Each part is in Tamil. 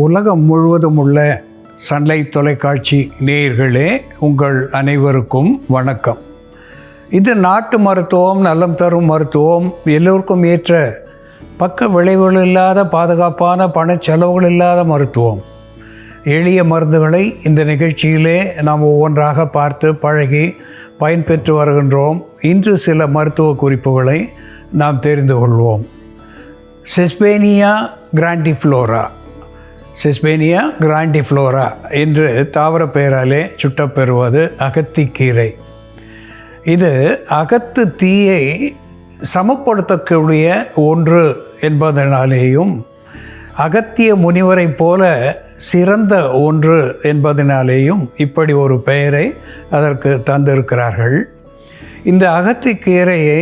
உலகம் முழுவதும் உள்ள சன்லைட் தொலைக்காட்சி நேயர்களே, உங்கள் அனைவருக்கும் வணக்கம். இது நாட்டு மருத்துவம், நலம் தரும் மருத்துவம், எல்லோருக்கும் ஏற்ற பக்க விளைவுகள் இல்லாத பாதுகாப்பான பணச்செலவுகள் இல்லாத மருத்துவம். எளிய மருந்துகளை இந்த நிகழ்ச்சியிலே நாம் ஒவ்வொன்றாக பார்த்து பழகி பயன்பெற்று வருகின்றோம். இன்று சில மருத்துவ குறிப்புகளை நாம் தெரிந்து கொள்வோம். செஸ்பேனியா கிராண்டிஃப்ளோரா என்று தாவர பெயராலே சுட்டப்பெறுவது அகத்திக்கீரை. இது அகத்து தீயை சமப்படுத்தக்கூடிய ஒன்று என்பதனாலேயும் அகத்திய முனிவரை போல சிறந்த ஒன்று என்பதனாலேயும் இப்படி ஒரு பெயரை அதற்கு தந்திருக்கிறார்கள். இந்த அகத்திக்கீரையை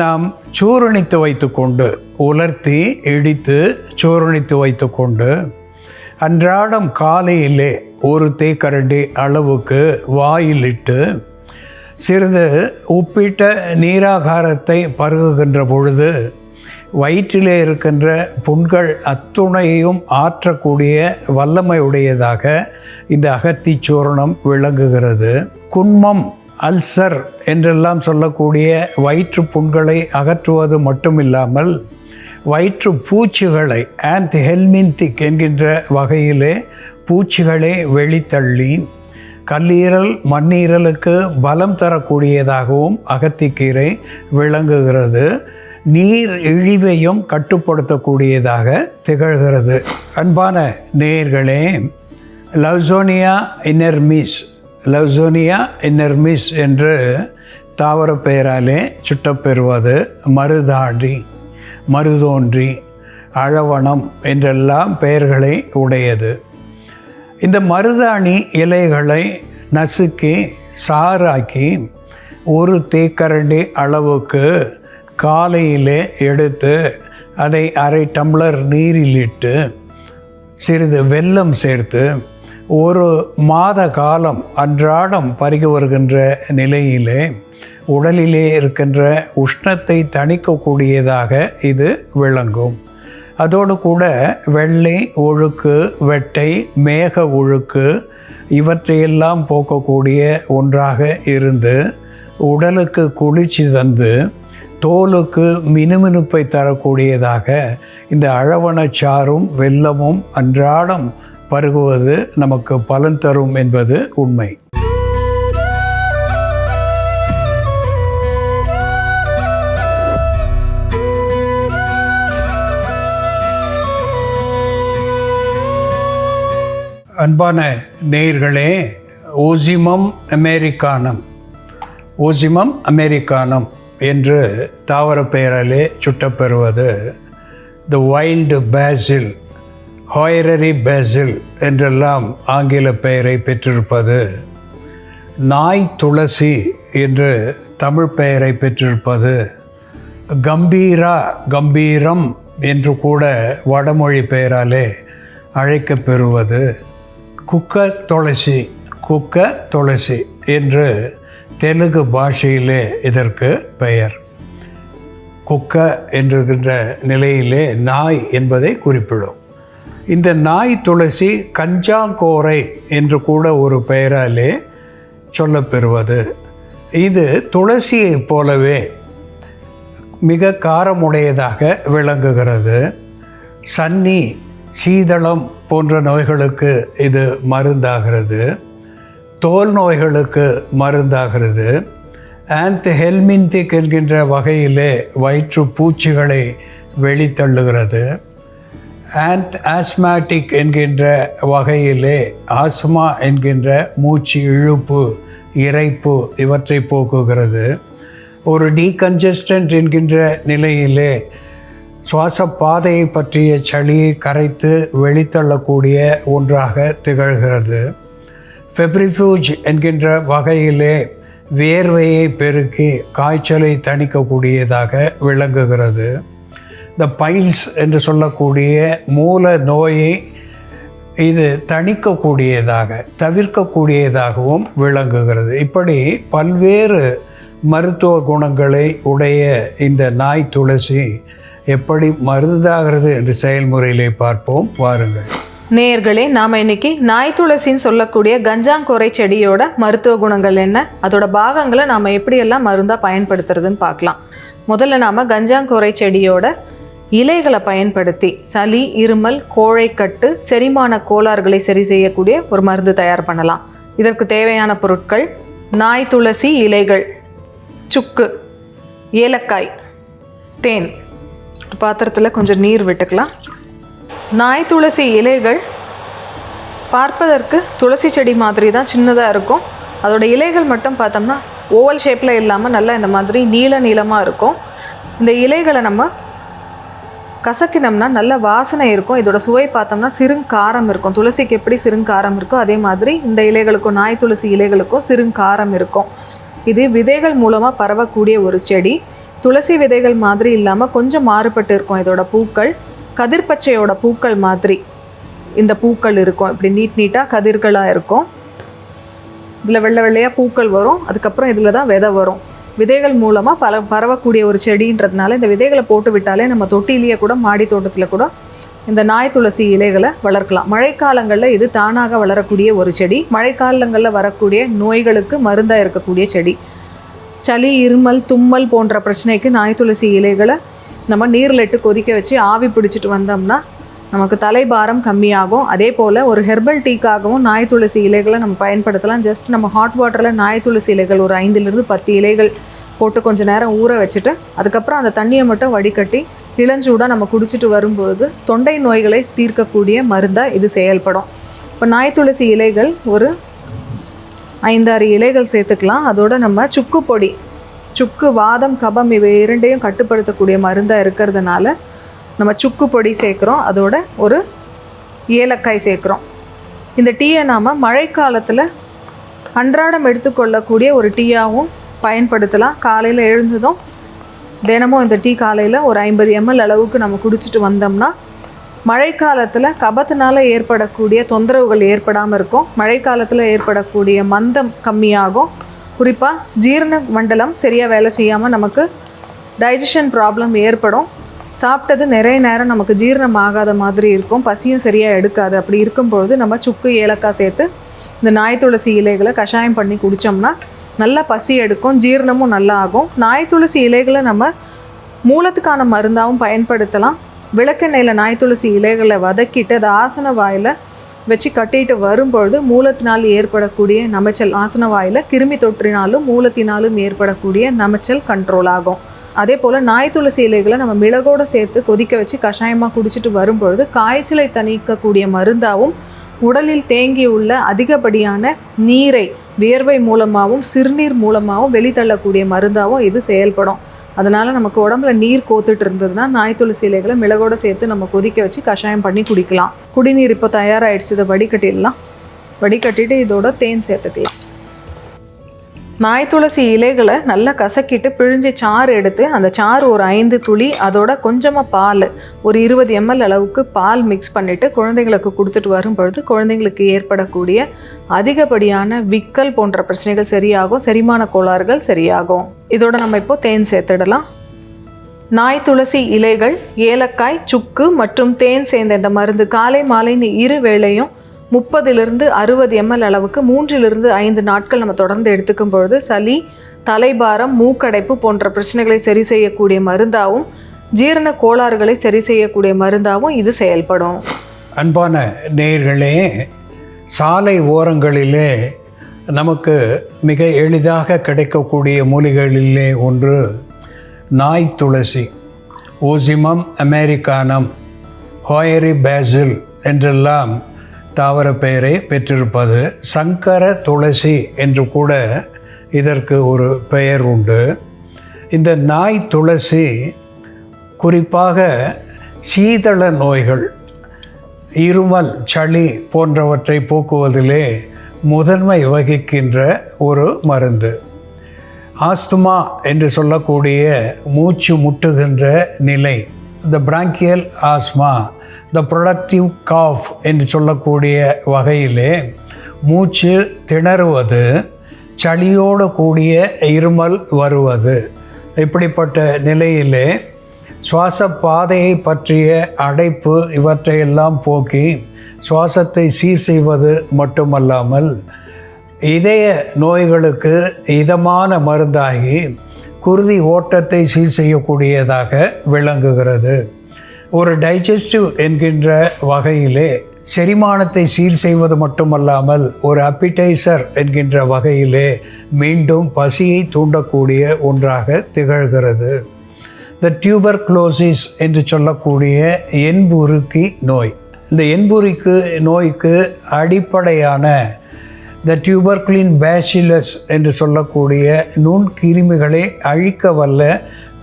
நாம் சூரணித்து வைத்துக்கொண்டு, உலர்த்தி இடித்து சூரணித்து வைத்துக்கொண்டு அன்றாடம் காலையிலே ஒரு தேக்கரண்டி அளவுக்கு வாயிலிட்டு சிறிது உப்பிட்ட நீராகாரத்தை பருகுகின்ற பொழுது வயிற்றிலே இருக்கின்ற புண்கள் அத்துணையையும் ஆற்றக்கூடிய வல்லமை உடையதாக இந்த அகத்தி சூரணம் விளங்குகிறது. குன்மம், அல்சர் என்றெல்லாம் சொல்லக்கூடிய வயிற்று புண்களை அகற்றுவது மட்டுமில்லாமல் வயிற்று பூச்சிகளை ஆன்டிஹெல்மின்திக் என்கின்ற வகையிலே பூச்சிகளை வெளித்தள்ளி கல்லீரல், மண்ணீரலுக்கு பலம் தரக்கூடியதாகவும் அகத்திக்கீரை விளங்குகிறது. நீர் இழிவையும் கட்டுப்படுத்தக்கூடியதாக திகழ்கிறது. அன்பான நேயர்களே, லவ்சோனியா இன்னர்மிஸ் என்று தாவர பெயராலே சுட்டப்பெறுவது மருதோன்றி, அழவனம் என்றெல்லாம் பெயர்களை உடையது. இந்த மருதாணி இலைகளை நசுக்கி சாறாக்கி ஒரு தேக்கரண்டி அளவுக்கு காலையிலே எடுத்து அதை அரை டம்ளர் நீரிலிட்டு சிறிது வெல்லம் சேர்த்து ஒரு மாத காலம் அன்றாடம் பருகி வருகின்ற நிலையிலே உடலிலே இருக்கின்ற உஷ்ணத்தை தணிக்கக்கூடியதாக இது விளங்கும். அதோடு கூட வெள்ளை ஒழுக்கு, வெட்டை, மேக ஒழுக்கு இவற்றையெல்லாம் போக்கக்கூடிய ஒன்றாக இருந்து உடலுக்கு குளிர்ச்சி தந்து தோலுக்கு மினுமினுப்பை தரக்கூடியதாக இந்த அழவனச்சாறும் வெல்லமும் அன்றாடம் பருகுவது நமக்கு பலன் தரும் என்பது உண்மை. அன்பான நேயர்களே, ஓசிமம் அமெரிக்கானம் என்று தாவர பெயராலே சுட்டப்பெறுவது த வைல்டு பேசில், ஹாயரரி பேசில் என்றெல்லாம் ஆங்கில பெயரை பெற்றிருப்பது, நாய் துளசி என்று தமிழ் பெயரை பெற்றிருப்பது, கம்பீரம் என்று கூட வடமொழி பெயராலே அழைக்கப்பெறுவது, குக்க துளசி என்று தெலுங்கு பாஷையிலே இதற்கு பெயர். குக்க என்கின்ற நிலையிலே நாய் என்பதை குறிப்பிடும். இந்த நாய் துளசி கஞ்சாங்கோரை என்று கூட ஒரு பெயராலே சொல்லப்பெறுவது. இது துளசியைப் போலவே மிக காரமுடையதாக விளங்குகிறது. சன்னி, சீதளம் போன்ற நோய்களுக்கு இது மருந்தாகிறது. தோல் நோய்களுக்கு மருந்தாகிறது. ஆன்டிஹெல்மின்திக் என்கின்ற வகையிலே வயிற்று பூச்சிகளை வெளித்தள்ளுகிறது. ஆஸ்மாட்டிக் என்கின்ற வகையிலே ஆஸ்மா என்கின்ற மூச்சு இழுப்பு, இரைப்பு இவற்றை போக்குகிறது. ஒரு டீகன்ஜஸ்டன்ட் என்கின்ற நிலையிலே சுவாச பாதையை பற்றிய சளியை கரைத்து வெளித்தள்ளக்கூடிய ஒன்றாக திகழ்கிறது. ஃபெப்ரிஃப்யூஜ் என்கின்ற வகையிலே வேர்வையை பெருக்கி காய்ச்சலை தணிக்கக்கூடியதாக விளங்குகிறது. இந்த பைல்ஸ் என்று சொல்லக்கூடிய மூல நோயை இது தணிக்கக்கூடியதாக, தவிர்க்கக்கூடியதாகவும் விளங்குகிறது. இப்படி பல்வேறு மருத்துவ குணங்களை உடைய இந்த நாய் துளசி எப்படி மருந்தாகிறது என்று செயல்முறையிலே பார்ப்போம் வாருங்கள். நேயர்களே, நாம் இன்னைக்கு நாய் துளசின்னு சொல்லக்கூடிய கஞ்சாங்கோரை செடியோட மருத்துவ குணங்கள் என்ன, அதோட பாகங்களை நாம் எப்படியெல்லாம் மருந்தாக பயன்படுத்துறதுன்னு பார்க்கலாம். முதல்ல நாம் கஞ்சாங்கோரை செடியோட இலைகளை பயன்படுத்தி சளி, இருமல், கோழைக்கட்டு, செரிமான கோளாறுகளை சரி செய்யக்கூடிய ஒரு மருந்து தயார் பண்ணலாம். இதற்கு தேவையான பொருட்கள்: நாய் துளசி இலைகள், சுக்கு, ஏலக்காய், தேன். பாத்திரத்தில் கொஞ்சம் நீர் விட்டுக்கலாம். நாய் துளசி இலைகள் பார்ப்பதற்கு துளசி செடி மாதிரி தான் சின்னதாக இருக்கும். அதோட இலைகள் மட்டும் பார்த்தோம்னா ஓவல் ஷேப்பில் இல்லாமல் நல்லா இந்த மாதிரி நீளமாக இருக்கும். இந்த இலைகளை நம்ம கசக்கினோம்னா நல்ல வாசனை இருக்கும். இதோட சுவை பார்த்தோம்னா சிறுங்காரம் இருக்கும். துளசிக்கு எப்படி சிறுங்காரம் இருக்கோ அதே மாதிரி இந்த இலைகளுக்கும், நாய் துளசி இலைகளுக்கும் சிறுங்காரம் இருக்கும். இது விதைகள் மூலமாக பரவக்கூடிய ஒரு செடி. துளசி விதைகள் மாதிரி இல்லாமல் கொஞ்சம் மாறுபட்டு இருக்கும். இதோட பூக்கள் கதிர்பச்சையோட பூக்கள் மாதிரி இந்த பூக்கள் இருக்கும். இப்படி நீட்டாக கதிர்களாக இருக்கும். இதில் வெள்ளை வெள்ளையாக பூக்கள் வரும். அதுக்கப்புறம் இதில் தான் விதை வரும். விதைகள் மூலமாக பரவக்கூடிய ஒரு செடின்றதுனால இந்த விதைகளை போட்டு விட்டாலே நம்ம தொட்டிலேயே கூட, மாடி தோட்டத்தில் கூட இந்த நாய் துளசி இலைகளை வளர்க்கலாம். மழைக்காலங்களில் இது தானாக வளரக்கூடிய ஒரு செடி. மழைக்காலங்களில் வரக்கூடிய நோய்களுக்கு மருந்தாக இருக்கக்கூடிய செடி. சளி, இருமல், தும்மல் போன்ற பிரச்சனைக்கு நாய் துளசி இலைகளை நம்ம நீரில் இட்டு கொதிக்க வச்சு ஆவி பிடிச்சிட்டு வந்தோம்னா நமக்கு தலைபாரம் கம்மியாகும். அதே போல் ஒரு ஹெர்பல் டீக்காகவும் நாய் துளசி இலைகளை நம்ம பயன்படுத்தலாம். ஜஸ்ட் நம்ம ஹாட் வாட்டரில் நாய் துளசி இலைகள் ஒரு 5 to 10 இலைகள் போட்டு கொஞ்சம் நேரம் ஊற வச்சுட்டு அதுக்கப்புறம் அந்த தண்ணியை மட்டும் வடிகட்டி இளஞ்சூடாக நம்ம குடிச்சிட்டு வரும்போது தொண்டை நோய்களை தீர்க்கக்கூடிய மருந்தாக இது செயல்படும். இப்போ நாய் துளசி இலைகள் ஒரு 5-6 இலைகள் சேர்த்துக்கலாம். அதோடு நம்ம சுக்கு பொடி, சுக்கு, வாதம், கபம் இவை இரண்டையும் கட்டுப்படுத்தக்கூடிய மருந்தாக இருக்கிறதுனால நம்ம சுக்கு பொடி சேர்க்குறோம். அதோட ஒரு ஏலக்காய் சேர்க்குறோம். இந்த டீயை நாம் மழைக்காலத்தில் அன்றாடம் எடுத்துக்கொள்ளக்கூடிய ஒரு டீயாகவும் பயன்படுத்தலாம். காலையில் எழுந்ததும் தினமும் இந்த டீ காலையில் ஒரு 50 ml அளவுக்கு நம்ம குடிச்சிட்டு வந்தோம்னா மழைக்காலத்தில் கபத்தினால் ஏற்படக்கூடிய தொந்தரவுகள் ஏற்படாமல் இருக்கும். மழைக்காலத்தில் ஏற்படக்கூடிய மந்தம் கம்மியாகும். குறிப்பாக ஜீரண மண்டலம் சரியாக வேலை செய்யாமல் நமக்கு டைஜஷன் ப்ராப்ளம் ஏற்படும். சாப்பிட்டது நிறைய நேரம் நமக்கு ஜீரணம் ஆகாத மாதிரி இருக்கும். பசியும் சரியாக எடுக்காது. அப்படி இருக்கும்பொழுது நம்ம சுக்கு, ஏலக்காய் சேர்த்து இந்த நாய் துளசி இலைகளை கஷாயம் பண்ணி குடித்தோம்னா நல்லா பசி எடுக்கும், ஜீரணமும் நல்லா ஆகும். நாய் துளசி இலைகளை நம்ம மூலத்துக்கான மருந்தாகவும் பயன்படுத்தலாம். விளக்கெண்ணெயில் நாய் துளசி இலைகளை வதக்கிட்டு அதை ஆசன வாயில் வச்சு கட்டிட்டு வரும்பொழுது மூலத்தினால் ஏற்படக்கூடிய நமைச்சல், ஆசன வாயில் கிருமி தொற்றினாலும் மூலத்தினாலும் ஏற்படக்கூடிய நமைச்சல் கண்ட்ரோல் ஆகும். அதே போல் நாய் துளசி இலைகளை நம்ம மிளகோடு சேர்த்து கொதிக்க வச்சு கஷாயமாக குடிச்சிட்டு வரும்பொழுது காய்ச்சலை தணிக்கக்கூடிய மருந்தாகவும், உடலில் தேங்கியுள்ள அதிகப்படியான நீரை வியர்வை மூலமாகவும் சிறுநீர் மூலமாகவும் வெளித்தள்ளக்கூடிய மருந்தாகவும் இது செயல்படும். அதனால் நமக்கு உடம்புல நீர் கோத்துட்டு இருந்ததுன்னா நாய் துளசி இலைகளை மிளகோடு சேர்த்து நம்ம கொதிக்க வச்சு கஷாயம் பண்ணி குடிக்கலாம். குடிநீர் இப்போ தயாராகிடுச்சு. இதை வடிகட்டிடலாம். வடிகட்டிட்டு இதோட தேன் சேர்த்துக்கலாம். நாய் துளசி இலைகளை நல்லா கசக்கிட்டு பிழிஞ்சு சாறு எடுத்து அந்த சாறு ஒரு 5 துளி, அதோட கொஞ்சமாக பால், ஒரு 20 ml அளவுக்கு பால் மிக்ஸ் பண்ணிவிட்டு குழந்தைங்களுக்கு கொடுத்துட்டு வரும்பொழுது குழந்தைங்களுக்கு ஏற்படக்கூடிய அதிகப்படியான விக்கல் போன்ற பிரச்சனைகள் சரியாகும். செரிமான கோளாறுகள் சரியாகும். இதோட நம்ம இப்போ தேன் சேர்த்துடலாம். நாய் துளசி இலைகள், ஏலக்காய், சுக்கு மற்றும் தேன் சேர்ந்த இந்த மருந்து காலை மாலைன்னு 2 வேளையும் 30 to 60 ml அளவுக்கு 3 to 5 நாட்கள் நம்ம தொடர்ந்து எடுத்துக்கும் பொழுது சளி, தலைபாரம், மூக்கடைப்பு போன்ற பிரச்சனைகளை சரி செய்யக்கூடிய மருந்தாகவும் ஜீரண கோளாறுகளை சரி செய்யக்கூடிய மருந்தாகவும் இது செயல்படும். அன்பான நேயர்களே, சாலை ஓரங்களிலே நமக்கு மிக எளிதாக கிடைக்கக்கூடிய மூலிகைகளிலே ஒன்று நாய் துளசி. ஓசிமம் அமெரிக்கானம், ஹோயரி பேசில் என்றெல்லாம் தாவர பெயரை பெற்றிருப்பது. சங்கர துளசி என்று கூட இதற்கு ஒரு பெயர் உண்டு. இந்த நாய் துளசி குறிப்பாக சீதள நோய்கள், இருமல், சளி போன்றவற்றை போக்குவதிலே முதன்மை வகிக்கின்ற ஒரு மருந்து. ஆஸ்துமா என்று சொல்லக்கூடிய மூச்சு முட்டுகின்ற நிலை, இந்த பிராங்கியல் ஆஸ்மா, த ப்ரொடக்டிவ் காஃப் என்று சொல்லக்கூடிய வகையிலே மூச்சு திணறுவது, சளியோடு கூடிய இருமல் வருவது, இப்படிப்பட்ட நிலையிலே சுவாச பாதையை பற்றிய அடைப்பு இவற்றையெல்லாம் போக்கி சுவாசத்தை சீர் செய்வது மட்டுமல்லாமல் இதய நோய்களுக்கு இதமான மருந்தாகி குருதி ஓட்டத்தை சீர் செய்யக்கூடியதாக விளங்குகிறது. ஒரு டைஜஸ்டிவ் என்கின்ற வகையிலே செரிமானத்தை சீர் செய்வது மட்டுமல்லாமல் ஒரு அப்பிடைசர் என்கின்ற வகையிலே மீண்டும் பசியை தூண்டக்கூடிய ஒன்றாக திகழ்கிறது. த டியூபர்குலோசிஸ் என்று சொல்லக்கூடிய என்புருக்கி நோய். இந்த என்புருக்கி நோய்க்கு அடிப்படையான த டியூபர்குலின் பேசிலஸ் என்று சொல்லக்கூடிய நுண்கிருமிகளை அழிக்க வல்ல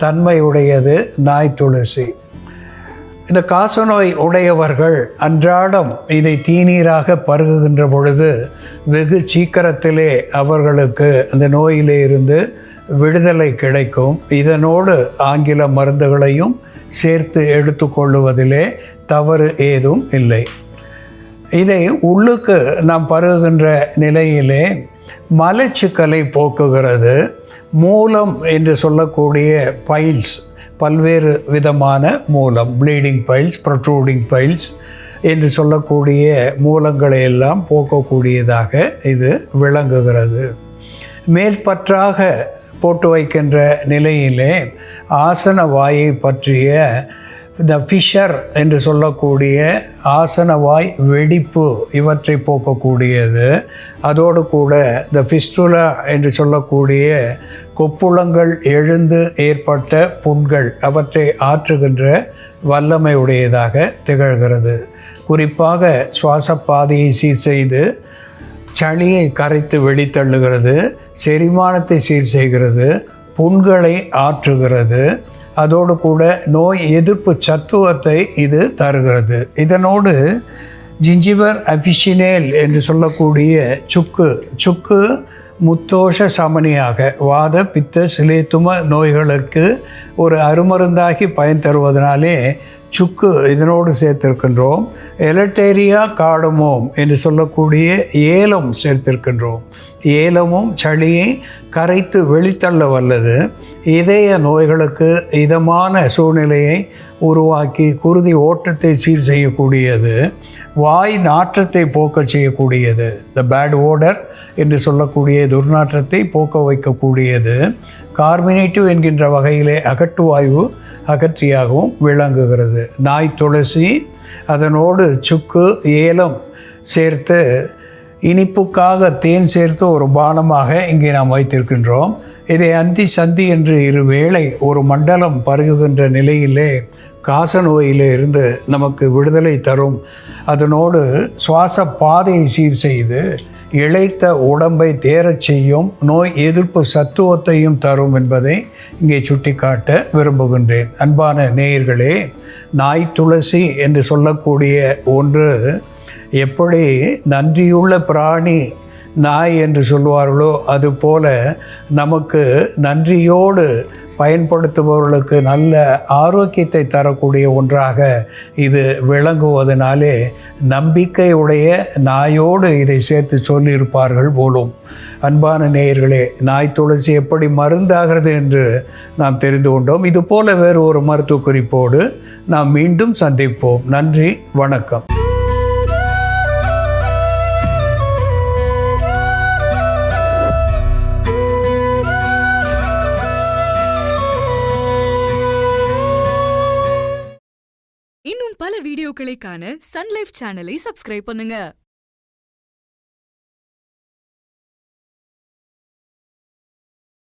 தன்மையுடையது நாய் துளசி. இந்த காசநோய் உடையவர்கள் அன்றாடம் இதை தீநீராக பருகுகின்ற பொழுது வெகு சீக்கிரத்திலே அவர்களுக்கு அந்த நோயிலே இருந்து விடுதலை கிடைக்கும். இதனோடு ஆங்கில மருந்துகளையும் சேர்த்து எடுத்துக்கொள்ளுவதிலே தவறு ஏதும் இல்லை. இதை உள்ளுக்கு நாம் பருகுகின்ற நிலையிலே மலச்சிக்கலை போக்குகிறது. மூலம் என்று சொல்லக்கூடிய பைல்ஸ், பல்வேறு விதமான மூலம், ப்ளீடிங் பைல்ஸ், ப்ரொட்ரூடிங் பைல்ஸ் என்று சொல்லக்கூடிய மூலங்களை எல்லாம் போக்கக்கூடியதாக இது விளங்குகிறது. மேல்பற்றாக போட்டு வைக்கின்ற நிலையிலே ஆசன வாயை பற்றிய த ஃபிஷர் என்று சொல்லக்கூடிய ஆசனவாய் வெடிப்பு இவற்றை போக்கக்கூடியது. அதோடு கூட த ஃபிஸ்டுலா என்று சொல்லக்கூடிய கொப்புளங்கள் எழுந்து ஏற்பட்ட புண்கள் அவற்றை ஆற்றுகின்ற வல்லமை உடையதாக திகழ்கிறது. குறிப்பாக சுவாச பாதையை சீர் செய்து சளியை கரைத்து வெளித்தள்ளுகிறது, செரிமானத்தை சீர் செய்கிறது, புண்களை ஆற்றுகிறது. அதோடு கூட நோய் எதிர்ப்பு சத்துவத்தை இது தருகிறது. இதனோடு ஜிஞ்சிபர் அஃபிஷினேல் என்று சொல்லக்கூடிய சுக்கு முத்தோஷ சமனியாக வாத பித்த சிலேத்தும நோய்களுக்கு ஒரு அருமருந்தாகி பயன் தருவதனாலே சுக்கு இதனோடு சேர்த்திருக்கின்றோம். எலட்டேரியா காடமோம் என்று சொல்லக்கூடிய ஏலம் சேர்த்திருக்கின்றோம். ஏலமும் சளியை கரைத்து வெளித்தள்ள வல்லது. இதய நோய்களுக்கு இதமான சூழ்நிலையை உருவாக்கி குருதி ஓட்டத்தை சீர் செய்யக்கூடியது. வாய் நாற்றத்தை போக்க செய்யக்கூடியது. த பேட் ஓடர் என்று சொல்லக்கூடிய துர்நாற்றத்தை போக்க வைக்கக்கூடியது. கார்மினேட்டிவ் என்கின்ற வகையிலே அகட்டுவாயு அகற்றியாகவும் விளங்குகிறது. நாய் துளசி அதனோடு சுக்கு ஏலம் சேர்த்து இனிப்புக்காக தேன் சேர்த்து ஒரு பானமாக இங்கே நாம் வைத்திருக்கின்றோம். இதை அந்தி சந்தி என்று இருவேளை ஒரு மண்டலம் பருகுகின்ற நிலையிலே காசநோயிலே இருந்து நமக்கு விடுதலை தரும். அதனோடு சுவாச பாதையை சீர் செய்து இளைத்த உடம்பை தேரச் செய்யும், நோய் எதிர்ப்பு சத்துவத்தையும் தரும் என்பதை இங்கே சுட்டிக்காட்ட விரும்புகின்றேன். அன்பான நேயர்களே, நாய் துளசி என்று சொல்லக்கூடிய ஒன்று எப்படி நன்றியுள்ள பிராணி நாய் என்று சொல்வார்களோ அதுபோல நமக்கு நன்றியோடு பயன்படுத்துபவர்களுக்கு நல்ல ஆரோக்கியத்தை தரக்கூடிய ஒன்றாக இது விளங்குவதனாலே நம்பிக்கையுடைய நாயோடு இதை சேர்த்து சொல்லியிருப்பார்கள் போலும். அன்பான நேயர்களே, நாய் துளசி எப்படி மருந்தாகிறது என்று நாம் தெரிந்து கொண்டோம். இதுபோல வேறு ஒரு மருத்துவ குறிப்போடு நாம் மீண்டும் சந்திப்போம். நன்றி, வணக்கம். இன்னும் பல வீடியோக்களை காண சன் லைஃப் சேனலை சப்ஸ்கிரைப் பண்ணுங்க.